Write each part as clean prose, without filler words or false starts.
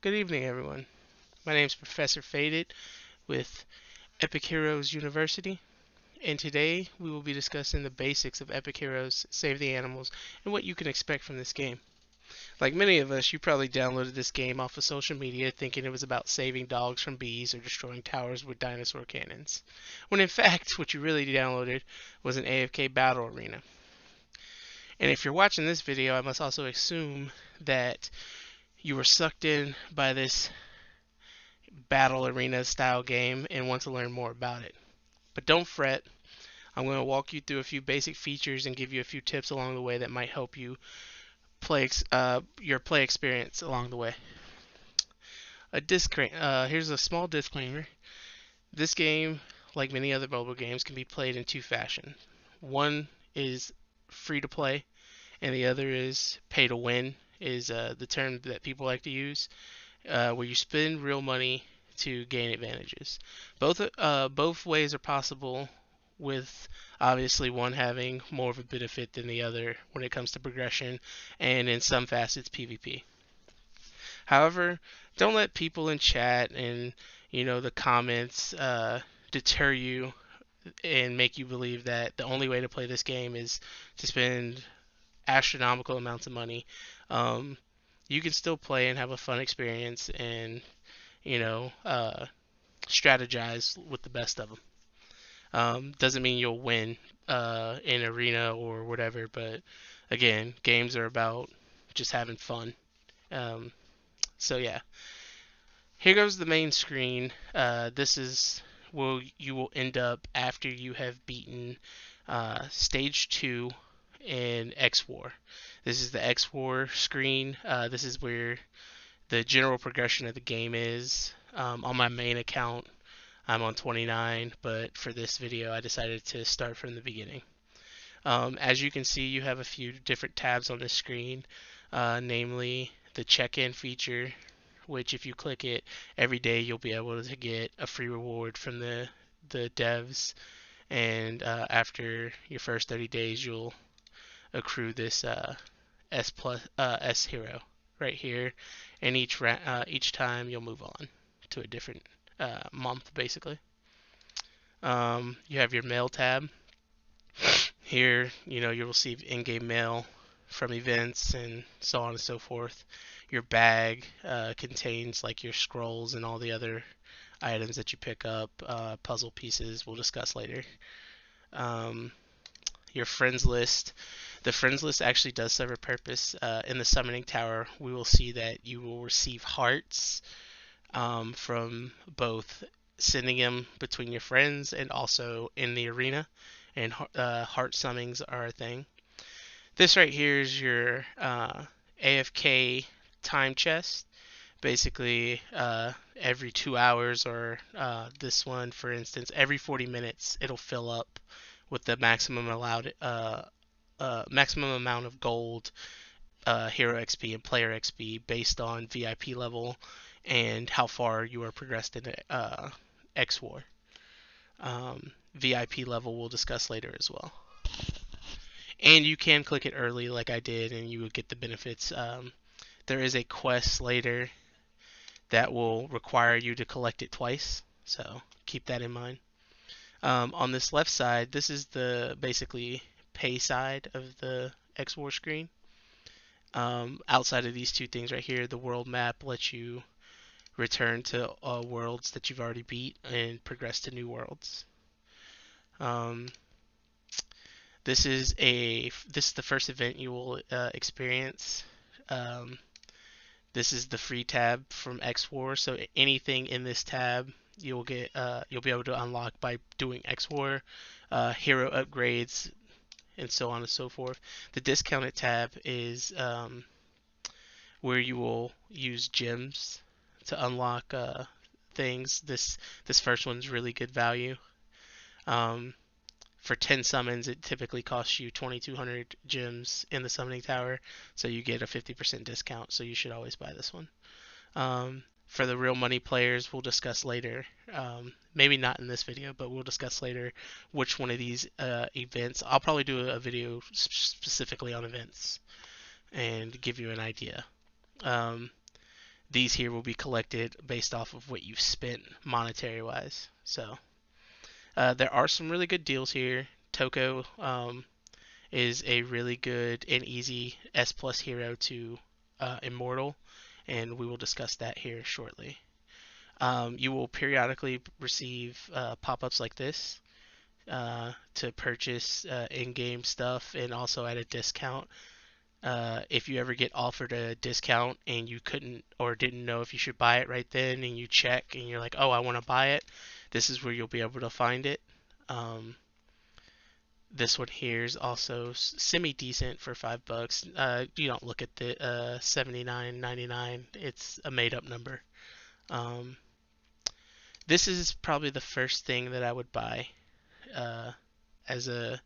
Good evening, everyone. My name is Professor Faded with Epic Heroes University, and today we will be discussing the basics of Epic Heroes Save the Animals and what you can expect from this game. Like many of us, you probably downloaded this game off of social media thinking it was about saving dogs from bees or destroying towers with dinosaur cannons, when in fact, what you really downloaded was an AFK battle arena. And if you're watching this video, I must also assume that you were sucked in by this battle arena style game and want to learn more about it. But don't fret, I'm going to walk you through a few basic features and give you a few tips along the way that might help you play your play experience along the way. Here's a small disclaimer. This game, like many other mobile games, can be played in two fashions. One is free to play, and the other is pay to win, is the term that people like to use, where you spend real money to gain advantages. Both ways are possible, with obviously one having more of a benefit than the other when it comes to progression and in some facets PvP. However, don't let people in chat and the comments deter you and make you believe that the only way to play this game is to spend astronomical amounts of money. Um, you can still play and have a fun experience and you know, uh, strategize with the best of them. Doesn't mean you'll win in arena or whatever, but again, games are about just having fun. Um, so yeah, here goes the main screen. This is where you will end up after you have beaten stage 2 in X War. This is the X War screen. This is where the general progression of the game is. On my main account, I'm on 29, but for this video, I decided to start from the beginning. As you can see, you have a few different tabs on the screen, namely the check-in feature, which if you click it, every day you'll be able to get a free reward from the devs, and after your first 30 days, you'll accrue this S hero right here, and each time you'll move on to a different month, basically. You have your mail tab. Here, you'll receive in-game mail from events and so on and so forth. Your bag contains like your scrolls and all the other items that you pick up, puzzle pieces we'll discuss later. Um, your friends list. The friends list actually does serve a purpose. In the summoning tower, we will see that you will receive hearts from both sending them between your friends and also in the arena. And heart summons are a thing. This right here is your AFK time chest. Basically, every 2 hours, or this one, for instance, every 40 minutes, it'll fill up with the maximum amount of gold, hero XP, and player XP based on VIP level and how far you are progressed in X War. VIP level we'll discuss later as well. And you can click it early like I did and you would get the benefits. There is a quest later that will require you to collect it twice, so keep that in mind. On this left side, this is the basically pay side of the X War screen. Outside of these two things right here, the world map lets you return to worlds that you've already beat and progress to new worlds. This is the first event you will experience. This is the free tab from X War, so anything in this tab you'll be able to unlock by doing X War, hero upgrades, and so on and so forth. The discounted tab is where you will use gems to unlock things. This first one's really good value. For 10 summons, it typically costs you 2,200 gems in the summoning tower, so you get a 50% discount, so you should always buy this one. For the real money players, we'll discuss later, maybe not in this video, but we'll discuss later which one of these events. I'll probably do a video specifically on events and give you an idea. these here will be collected based off of what you've spent monetary wise. So there are some really good deals here. Toko is a really good and easy S plus hero to Immortal, and we will discuss that here shortly. You will periodically receive pop-ups like this to purchase in-game stuff and also at a discount. If you ever get offered a discount and you couldn't or didn't know if you should buy it right then, and you check and you're like, oh, I want to buy it, this is where you'll be able to find it. This one here is also semi decent for $5. You don't look at the 79.99. It's a made up number. Um, this is probably the first thing that I would buy as a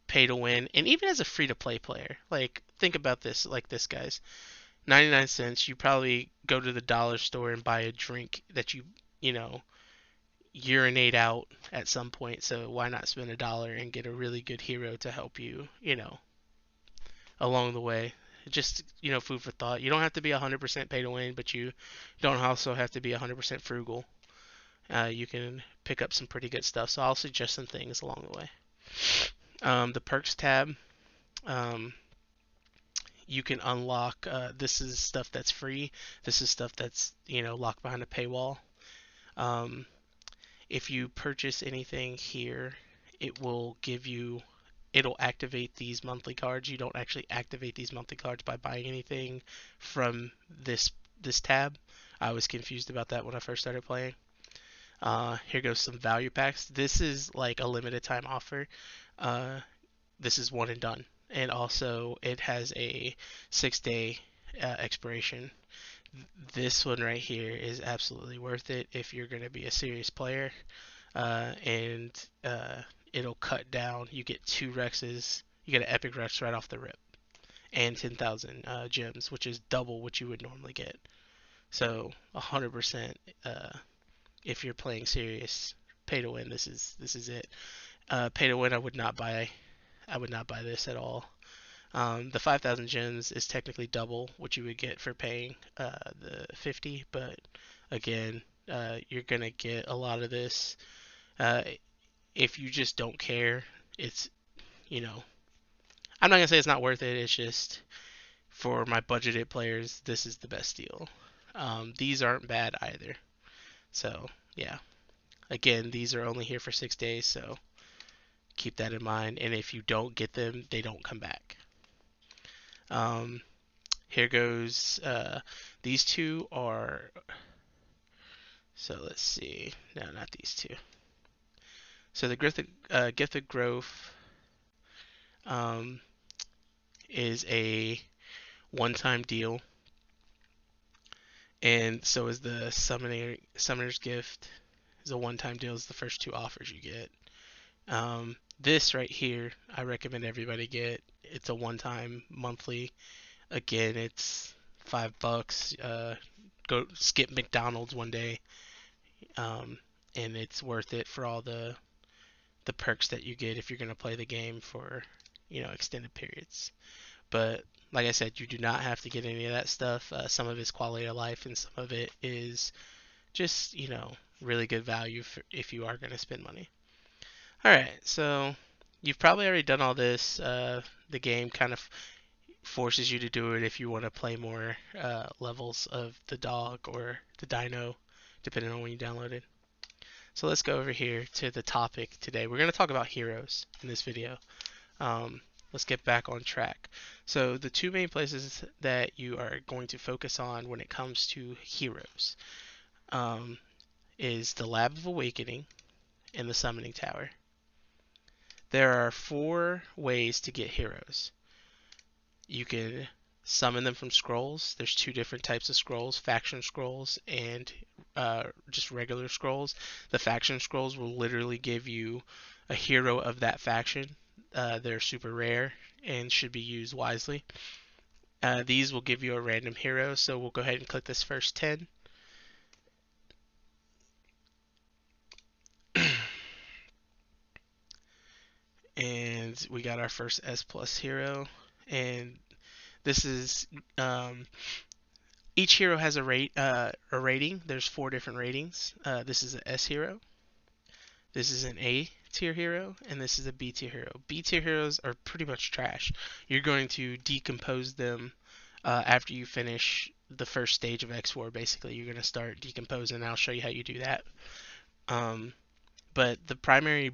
pay to win, and even as a free to play player. Like, think about this like this, guys. 99 cents, you probably go to the dollar store and buy a drink that you know, urinate out at some point. So why not spend $1 and get a really good hero to help you, along the way? Just, food for thought. You don't have to be 100% pay to win, but you don't also have to be 100% frugal. You can pick up some pretty good stuff. So I'll suggest some things along the way. The perks tab, you can unlock. This is stuff that's free. This is stuff that's locked behind a paywall. If you purchase anything here, it'll activate these monthly cards. You don't actually activate these monthly cards by buying anything from this tab. I was confused about that when I first started playing. Here goes some value packs. This is like a limited time offer. This is one and done, and also it has a 6-day expiration. This one right here is absolutely worth it if you're going to be a serious player, and it'll cut down. You get 2 Rexes, you get an Epic Rex right off the rip, and 10,000 gems, which is double what you would normally get. So 100%, if you're playing serious pay to win, this is it. Pay to win, I would not buy this at all. The 5,000 gems is technically double what you would get for paying the 50, but again, you're gonna get a lot of this. If you just don't care, it's I'm not gonna say it's not worth it. It's just for my budgeted players, this is the best deal. These aren't bad either. So yeah, again, these are only here for 6 days, so keep that in mind. And if you don't get them, they don't come back. Here goes, these two are, so let's see, no, not these two. So the Gifted Growth is a one-time deal, and so is the Summoner's Gift is a one-time deal. It's the first 2 offers you get. This right here, I recommend everybody get. It's a one-time monthly. Again, it's $5. Go skip McDonald's one day, and it's worth it for all the perks that you get if you're gonna play the game for extended periods. But like I said, you do not have to get any of that stuff. Some of it's quality of life, and some of it is just really good value if you are gonna spend money. All right, so you've probably already done all this. The game kind of forces you to do it if you want to play more levels of the dog or the dino, depending on when you download it. So let's go over here to the topic today. We're going to talk about heroes in this video. Let's get back on track. So the 2 main places that you are going to focus on when it comes to heroes is the Lab of Awakening and the Summoning Tower. There are 4 ways to get heroes. You can summon them from scrolls. There's 2 different types of scrolls, faction scrolls and just regular scrolls. The faction scrolls will literally give you a hero of that faction. They're super rare and should be used wisely. These will give you a random hero, so we'll go ahead and click this first 10. And we got our first S plus hero, and this is Each hero has a rating. There's 4 different ratings. This is an S hero. This is an A tier hero, and this is a B tier hero. B tier heroes are pretty much trash. You're going to decompose them after you finish the first stage of X4. Basically, you're going to start decomposing, and I'll show you how you do that. But the primary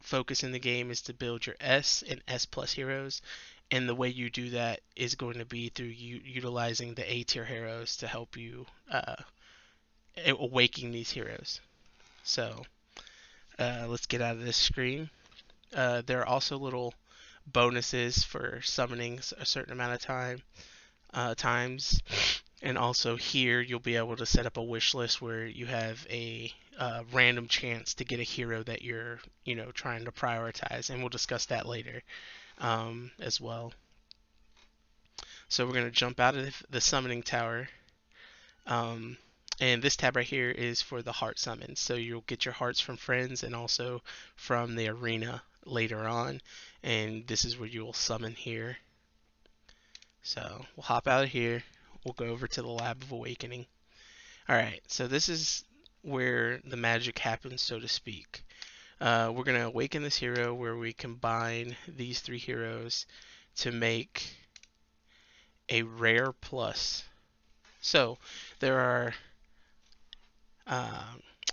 focus in the game is to build your S and S plus heroes, and the way you do that is going to be through utilizing the A tier heroes to help you awaken these heroes. So let's get out of this screen. There are also little bonuses for summoning a certain amount of times, and also here you'll be able to set up a wish list where you have a random chance to get a hero that you're trying to prioritize, and we'll discuss that later as well. So we're going to jump out of the summoning tower. And this tab right here is for the heart summons. So you'll get your hearts from friends and also from the arena later on. And this is where you'll summon here. So we'll hop out of here. We'll go over to the Lab of Awakening. Alright, so this is where the magic happens, so to speak. We're going to awaken this hero where we combine these 3 heroes to make a rare plus. So there are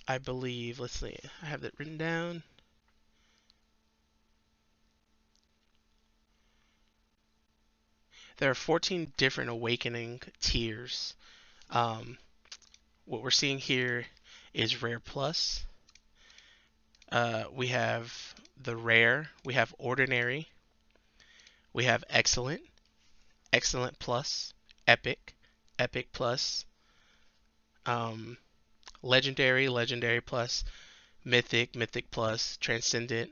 I believe, let's see, I have that written down. There are 14 different awakening tiers. What we're seeing here is Rare Plus. We have the Rare, we have Ordinary, we have Excellent, Excellent Plus, Epic, Epic Plus, Legendary, Legendary Plus, Mythic, Mythic Plus, Transcendent,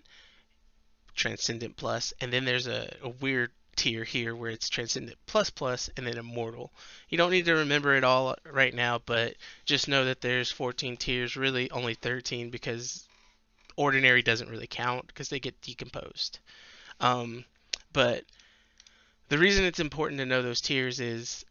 Transcendent Plus, and then there's a weird tier here where it's Transcendent Plus Plus and then Immortal. You don't need to remember it all right now, but just know that there's 14 tiers, really only 13 because Ordinary doesn't really count because they get decomposed. But the reason it's important to know those tiers is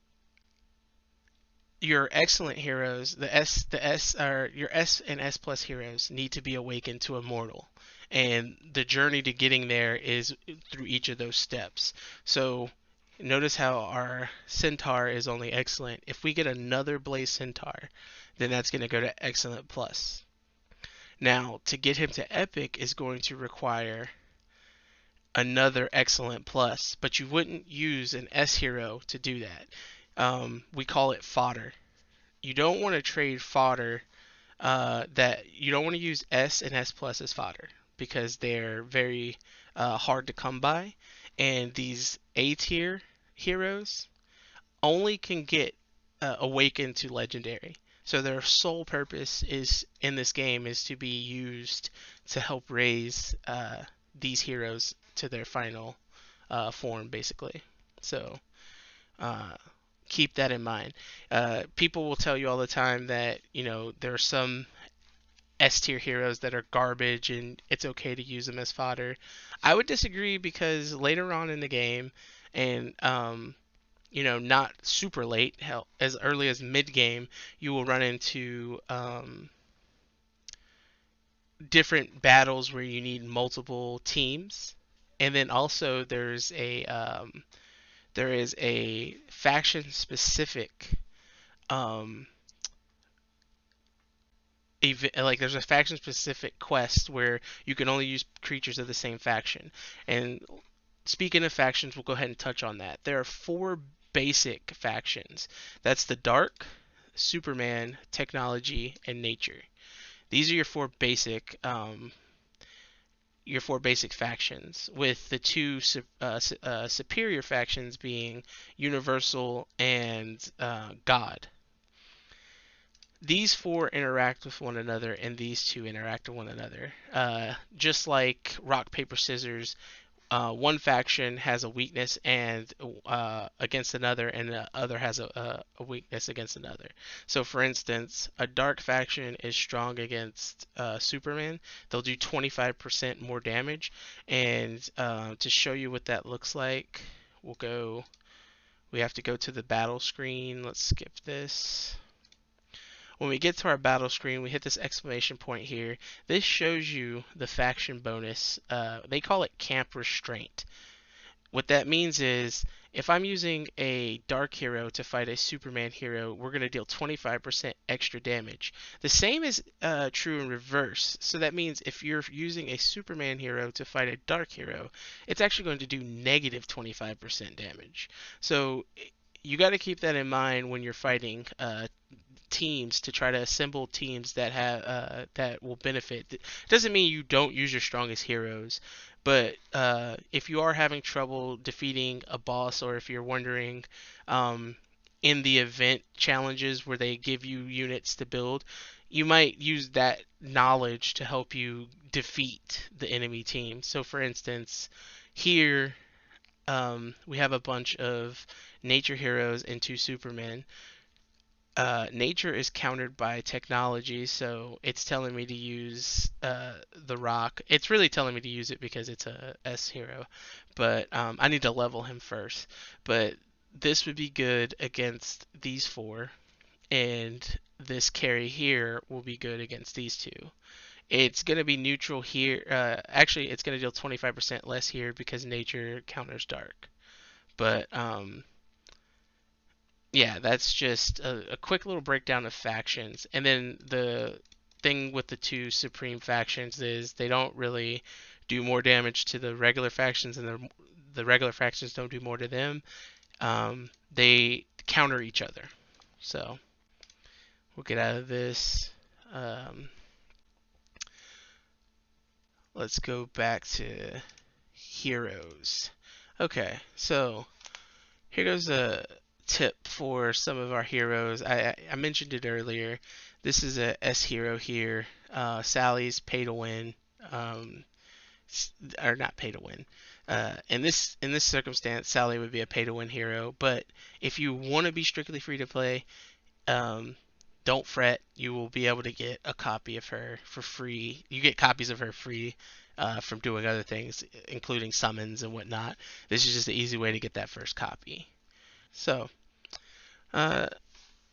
your excellent heroes, your S and S plus heroes need to be awakened to Immortal. And the journey to getting there is through each of those steps. So notice how our Centaur is only excellent. If we get another Blaze Centaur, then that's going to go to Excellent Plus. Now, to get him to Epic is going to require another Excellent Plus, but you wouldn't use an S hero to do that. We call it fodder. You don't want to trade fodder you don't want to use S and S plus as fodder because they're very hard to come by, and these A tier heroes only can get awakened to legendary. So their sole purpose is in this game is to be used to help raise these heroes to their final form, basically. So keep that in mind. People will tell you all the time that there are some S tier heroes that are garbage and it's okay to use them as fodder. I would disagree because later on in the game, and not super late, hell, as early as mid game, you will run into different battles where you need multiple teams, and then also there is a faction specific there's a faction specific quest where you can only use creatures of the same faction. And speaking of factions, we'll go ahead and touch on that. There are 4 basic factions. That's the Dark, Superman, Technology, and Nature. These are your 4 basic factions, with the 2 superior factions being Universal and God. These 4 interact with one another, and these 2 interact with one another. Just like rock, paper, scissors, one faction has a weakness and against another, and the other has a weakness against another. So, for instance, a dark faction is strong against Superman. They'll do 25% more damage, and to show you what that looks like, we'll go we have to go to the battle screen. Let's skip this. When we get to our battle screen, we hit this exclamation point here. This shows you the faction bonus. They call it Camp Restraint. What that means is if I'm using a Dark Hero to fight a Superman hero, we're going to deal 25% extra damage. The same is true in reverse. So that means if you're using a Superman hero to fight a Dark Hero, it's actually going to do negative 25% damage. So you got to keep that in mind when you're fighting teams, to try to assemble teams that have that will benefit. It doesn't mean you don't use your strongest heroes, but if you are having trouble defeating a boss, or if you're wondering in the event challenges where they give you units to build, you might use that knowledge to help you defeat the enemy team. So for instance, here we have a bunch of nature heroes and 2 supermen. Nature is countered by technology, so it's telling me to use the rock. It's really telling me to use it because it's a S hero, but I need to level him first. But this would be good against these 4, and this carry here will be good against these 2. It's going to be neutral here. Actually, it's going to deal 25% less here because nature counters dark. But yeah, that's just a quick little breakdown of factions. And then the thing with the 2 supreme factions is they don't really do more damage to the regular factions, and the regular factions don't do more to them. They counter each other. So we'll get out of this. Let's go back to heroes. Okay, so here goes a tip for some of our heroes. I mentioned it earlier. This is a S hero here. Sally's pay to win, or not pay to win. In this circumstance, Sally would be a pay to win hero. But if you want to be strictly free to play, don't fret. You will be able to get a copy of her for free. You get copies of her free from doing other things, including summons and whatnot. This is just an easy way to get that first copy. So, we're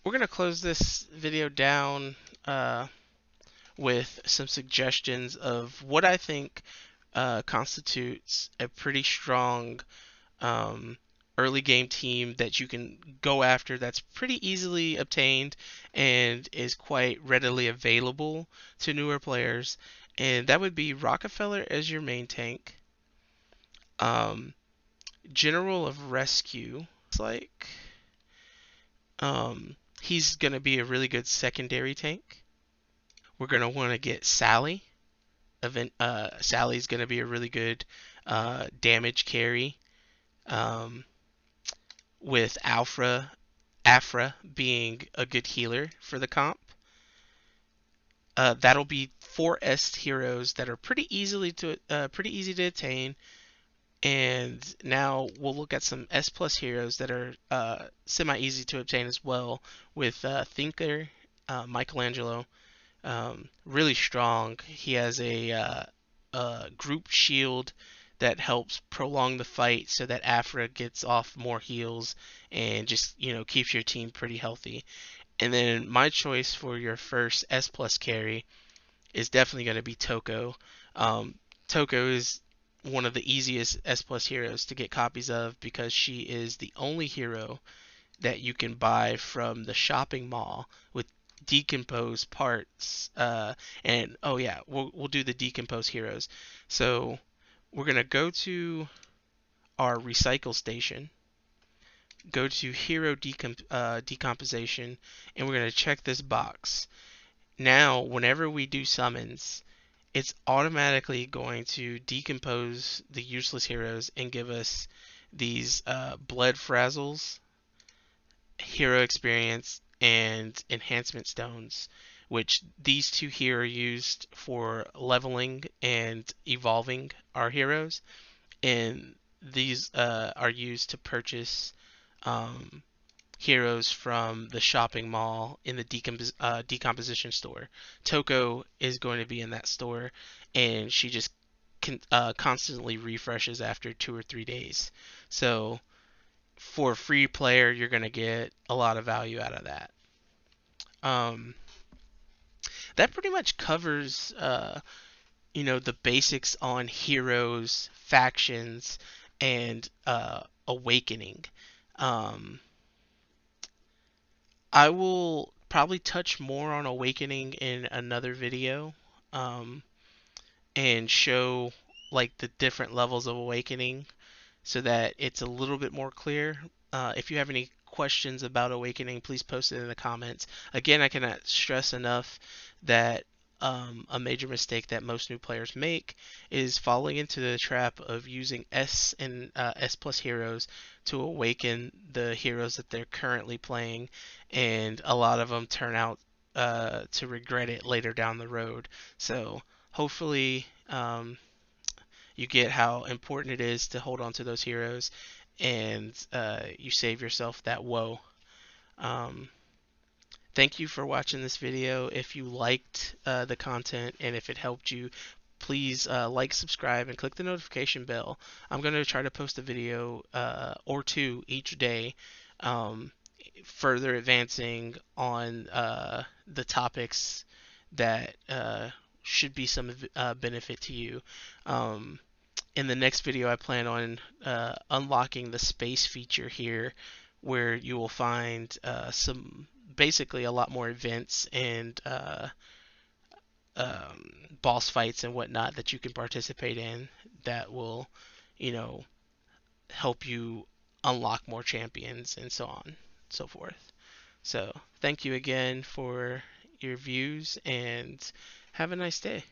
going to close this video down with some suggestions of what I think constitutes a pretty strong early game team that you can go after, that's pretty easily obtained and is quite readily available to newer players. And that would be Rockefeller as your main tank, General of Rescue. It's like he's going to be a really good secondary tank. We're going to want to get Sally. Sally's going to be a really good damage carry, with Afra being a good healer for the comp. That'll be 4 S heroes that are pretty easy to attain. And now we'll look at some S plus heroes that are semi easy to obtain as well, with Thinker, Michelangelo, really strong. He has a group shield that helps prolong the fight so that Afra gets off more heals and just, keeps your team pretty healthy. And then my choice for your first S plus carry is definitely going to be Toko. Toko is one of the easiest S plus heroes to get copies of because she is the only hero that you can buy from the shopping mall with decomposed parts. And oh yeah, we'll do the decomposed heroes. So we're gonna go to our recycle station, go to hero decomposition, and we're gonna check this box. Now, whenever we do summons, it's automatically going to decompose the useless heroes and give us these blood frazzles, hero experience, and enhancement stones, which these 2 here are used for leveling and evolving our heroes, and these are used to purchase heroes from the shopping mall in the decomposition store. Toko is going to be in that store, and she just constantly refreshes after 2 or 3 days. So for a free player, you're going to get a lot of value out of that. Um, that pretty much covers, the basics on heroes, factions, and awakening. Um, I will probably touch more on awakening in another video, um, and show like the different levels of awakening so that it's a little bit more clear. If you have any questions about awakening, please post it in the comments. Again, I cannot stress enough that a major mistake that most new players make is falling into the trap of using S and S plus heroes to awaken the heroes that they're currently playing, and a lot of them turn out to regret it later down the road. So hopefully, you get how important it is to hold on to those heroes, and you save yourself that woe. Um, Thank you for watching this video. If you liked the content and if it helped you, please like, subscribe, and click the notification bell. I'm going to try to post a video or two each day, um, further advancing on the topics that should be some benefit to you. In the next video, I plan on unlocking the space feature here, where you will find some basically a lot more events and boss fights and whatnot that you can participate in that will, you know, help you unlock more champions and so on and so forth. So, thank you again for your views and have a nice day.